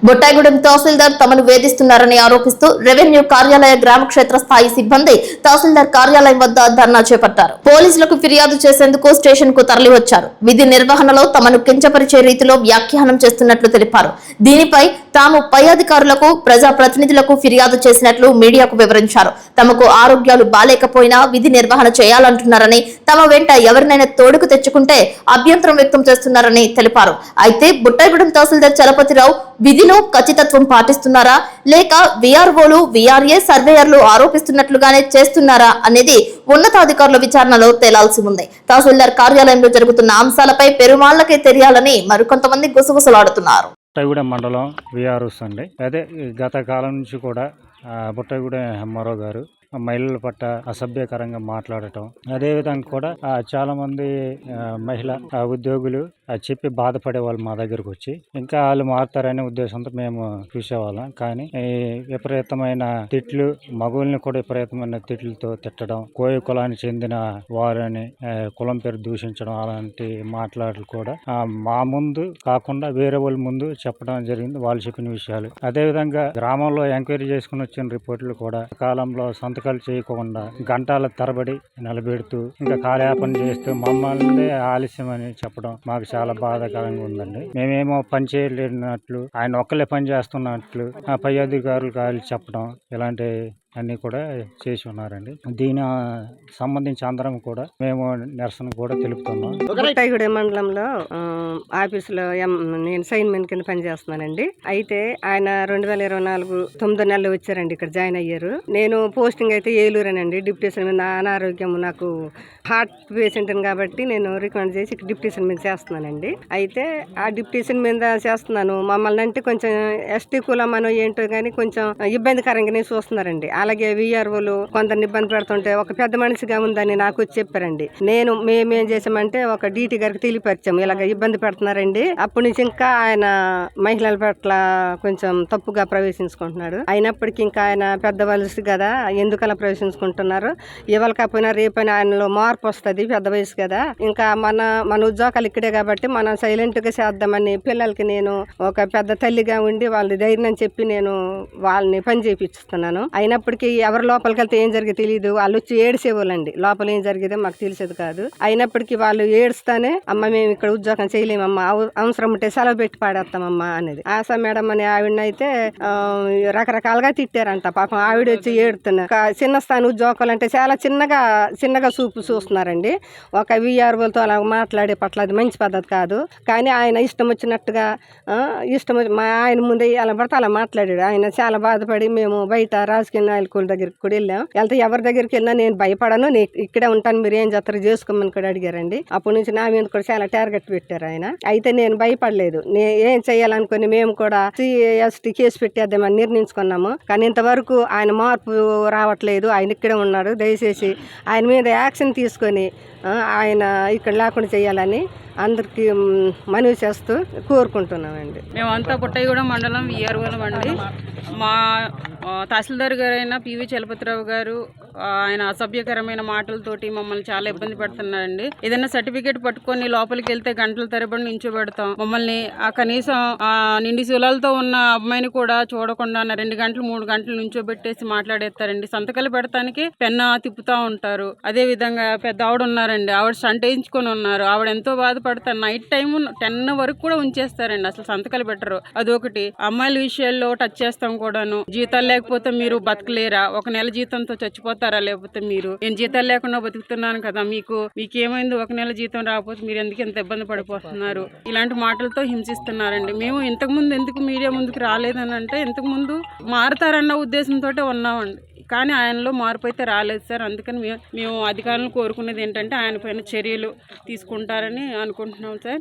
బొట్టాయిగూడెం తహసీల్దార్ తమను వేధిస్తున్నారని ఆరోపిస్తూ రెవెన్యూ కార్యాలయ గ్రామ క్షేత్ర స్థాయి సిబ్బంది తహసీల్దార్ కార్యాలయం వద్ద ధర్నా చేపట్టారు. పోలీసులకు ఫిర్యాదు చేసేందుకు స్టేషన్ కు తరలివచ్చారు. విధి నిర్వహణలో తమను కించపరిచే రీతిలో వ్యాఖ్యానం చేస్తున్నట్లు తెలిపారు. దీనిపై తాము పై అధికారులకు, ప్రజా ప్రతినిధులకు ఫిర్యాదు చేసినట్లు మీడియాకు వివరించారు. తమకు ఆరోగ్యాలు బాలేకపోయినా విధి నిర్వహణ చేయాలంటున్నారని, తమ వెంట ఎవరినైనా తోడుకు తెచ్చుకుంటే అభ్యంతరం వ్యక్తం చేస్తున్నారని తెలిపారు. అయితే బుట్టాయిగూడెం తహసీల్దార్ చలపతిరావు విధిలో ఖచ్చితత్వం పాటిస్తున్నారా లేక విఆర్ఓలు, విఆర్ఏ, సర్వేయర్లు ఆరోపిస్తున్నట్లుగానే చేస్తున్నారా అనేది ఉన్నతాధికారుల విచారణలో తేలాల్సి ఉంది. తహసీల్దార్ కార్యాలయంలో జరుగుతున్న అంశాలపై పెరుమాళ్లకే తెలియాలని మరికొంతమంది గుసగుసలాడుతున్నారు. బుట్టాయిగూడెం మండలం విఆర్ఓస్ అండి. అదే గత కాలం నుంచి కూడా బుట్టాయిగూడెం ఎంఆర్ఓ గారు మహిళల పట్ల అసభ్యకరంగా మాట్లాడటం, అదేవిధంగా కూడా చాలా మంది మహిళా ఉద్యోగులు చెప్పి బాధపడే వాళ్ళు మా దగ్గరకు వచ్చి ఇంకా వాళ్ళు మారుతారనే ఉద్దేశంతో మేము చూసేవాళ్ళం. కానీ విపరీతమైన తిట్లు, మగవుల్ని కూడా విపరీతమైన తిట్లతో తిట్టడం, కోయ కులానికి చెందిన వారని కులం పేరు దూషించడం, అలాంటి మాట్లాడలు కూడా మా ముందు కాకుండా వేరే వాళ్ళ ముందు చెప్పడం జరిగింది. వాళ్ళు చెప్పిన విషయాలు అదేవిధంగా గ్రామంలో ఎంక్వైరీ చేసుకుని వచ్చిన రిపోర్టులు కూడా కాలంలో సంతకాలు చేయకుండా గంటల తరబడి నిలబెడుతూ ఇంకా కాలయాపన చేస్తూ మమ్మల్ని ఆలస్యం అని చెప్పడం మాకు చాలా బాధాకరంగా ఉందండి. మేమేమో పని చేయలేనట్లు, ఆయన ఒక్కలే పని చేస్తున్నట్లు పై అధికారులు చెప్పడం, ఇలాంటి అన్ని కూడా చేసి ఉన్నారండి. దీని సంబంధించి అందరం కూడా మేము నిరసన కూడా తెలుపుతున్నాం. బుట్టాయిగూడెం మండలంలో ఆఫీసులో నేను సైన్మెన్ కింద పనిచేస్తున్నానండి. అయితే ఆయన 2024 9 నెలలు వచ్చారండి, ఇక్కడ జాయిన్ అయ్యారు. నేను పోస్టింగ్ అయితే ఏలూరేనండి. డిప్యూటేషన్ మీద అనారోగ్యం, నాకు హార్ట్ పేషెంట్ కాబట్టి నేను రికమెండ్ చేసి డిప్యూటేషన్ మీద చేస్తున్నానండి. అయితే ఆ డిప్యూటేషన్ మీద చేస్తున్నాను. మమ్మల్ని అంటే కొంచెం ఎస్టీ కులం అనో ఏంటో కానీ కొంచెం ఇబ్బందికరంగానే చూస్తున్నారండి. అలాగే విఆర్ఓలు కొందరిని ఇబ్బంది పెడుతుంటే ఒక పెద్ద మనిషిగా ఉందని నాకు వచ్చి చెప్పారండి. మేమేం చేసామంటే ఒక డీటీ గారికి తెలియపరిచాము, ఇలాగ ఇబ్బంది పెడుతున్నారండి. అప్పటి నుంచి ఇంకా ఆయన మహిళల పట్ల కొంచెం తప్పుగా ప్రవేశించుకుంటున్నాడు. అయినప్పటికీ ఇంకా ఆయన పెద్ద వయసు కదా, ఎందుకు అలా ప్రవేశించుకుంటున్నారు, ఇవాళ కాకపోయినా రేపైనా ఆయనలో మార్పు వస్తుంది, పెద్ద వయసు కదా, ఇంకా మన ఉద్యోగాలు ఇక్కడే కాబట్టి మనం సైలెంట్ గా చేద్దామని పిల్లలకి నేను ఒక పెద్ద తల్లిగా ఉండి వాళ్ళ ధైర్యం చెప్పి నేను వాళ్ళని పని చేపిస్తున్నాను. అయినప్పటికీ ఎవరి లోపలికి వెళ్తే ఏం జరిగే తెలియదు. వాళ్ళు వచ్చి ఏడ్చేవాళ్ళండి, లోపల ఏం జరిగేదో మాకు తెలిసేది కాదు. అయినప్పటికీ వాళ్ళు ఏడుస్తానే అమ్మ మేము ఇక్కడ ఉద్యోగం చేయలేమమ్మా, అవసరం ఉంటే సెలవు పెట్టి పాడేస్తామమ్మా అనేది. ఆశా మేడం అనే ఆవిడనైతే రకరకాలుగా తిట్టారంట. పాపం ఆవిడ వచ్చి ఏడుతున్నారు. చిన్న స్థాయి ఉద్యోగాలు అంటే చాలా చిన్నగా చూస్తున్నారండి. ఒక విఆర్ఓలతో అలా మాట్లాడే పట్ల అది మంచి పద్ధతి కాదు. కానీ ఆయన ఇష్టం వచ్చినట్టుగా మా ఆయన ముందే అలా పడితే అలా మాట్లాడాడు. ఆయన చాలా బాధపడి మేము బయట రాజకీయ నాయకుల దగ్గరికి కూడా వెళ్ళాం. వెళ్తే ఎవరి దగ్గరికి వెళ్ళినా నేను భయపడను, నేను ఇక్కడే ఉంటాను, మీరు ఏం చేస్తారు చేసుకోమని కూడా అడిగారండి. అప్పటి నుంచి నా మీద కూడా చాలా టార్గెట్ పెట్టారు ఆయన. అయితే నేను భయపడలేదు. ఏం చేయాలనుకుని మేము కూడా CST కేసు పెట్టేద్దామని నిర్ణయించుకున్నాము. కానీ ఇంతవరకు ఆయన మార్పు రావట్లేదు. ఆయన ఇక్కడే ఉన్నాడు. దయచేసి ఆయన మీద యాక్షన్ తీసుకొని ఆయన ఇక్కడ లేకుండా చేయాలని అందరికి మనవి చేస్తూ కోరుకుంటున్నామండి. మేమంతా బుట్టాయిగూడెం మండలం విఆర్ఓలం అండి. మా తహసీల్దార్ గారైన పివి చలపతిరావు గారు ఆయన అసభ్యకరమైన మాటలతోటి మమ్మల్ని చాలా ఇబ్బంది పెడుతున్నారండి. ఏదైనా సర్టిఫికేట్ పట్టుకొని లోపలికి వెళ్తే గంటల తరబడి నించోబెడతాం. మమ్మల్ని కనీసం నిండి శూలాలతో ఉన్న అమ్మాయిని కూడా చూడకుండా 2 గంటలు 3 గంటలు నించోబెట్టేసి మాట్లాడేస్తారండి. సంతకాలు పెడతానికి పెన్న తిప్పుతా ఉంటారు. అదే విధంగా పెద్ద ఆవిడ ఉన్నారండి, ఆవిడ స్టంట్ వేయించుకొని ఉన్నారు. ఆవిడ ఎంతో బాధపడతారు. నైట్ టైం 10 వరకు కూడా ఉంచేస్తారండి, అసలు సంతకాలు పెట్టరు. అదొకటి. అమ్మాయిల విషయాల్లో టచ్ చేస్తాం కూడాను. జీతాలు లేకపోతే మీరు బతకలేరా, 1 నెల జీతంతో చచ్చిపోతారా, లేకపోతే మీరు నేను జీతాలు లేకుండా బతుకుతున్నాను కదా, మీకేమైంది 1 నెల జీతం రాకపోతే మీరు ఎందుకు ఎంత ఇబ్బంది పడిపోతున్నారు, ఇలాంటి మాటలతో హింసిస్తున్నారండి. మేము ఇంతకుముందు ఎందుకు మీడియా ముందుకు రాలేదని అంటే ఇంతకు ముందు మారుతారన్న ఉద్దేశంతో ఉన్నామండి. కానీ ఆయనలో మార్పు అయితే రాలేదు సార్. అందుకని మేము అధికారులను కోరుకునేది ఏంటంటే ఆయన పైన చర్యలు తీసుకుంటారని అనుకుంటున్నాం సార్.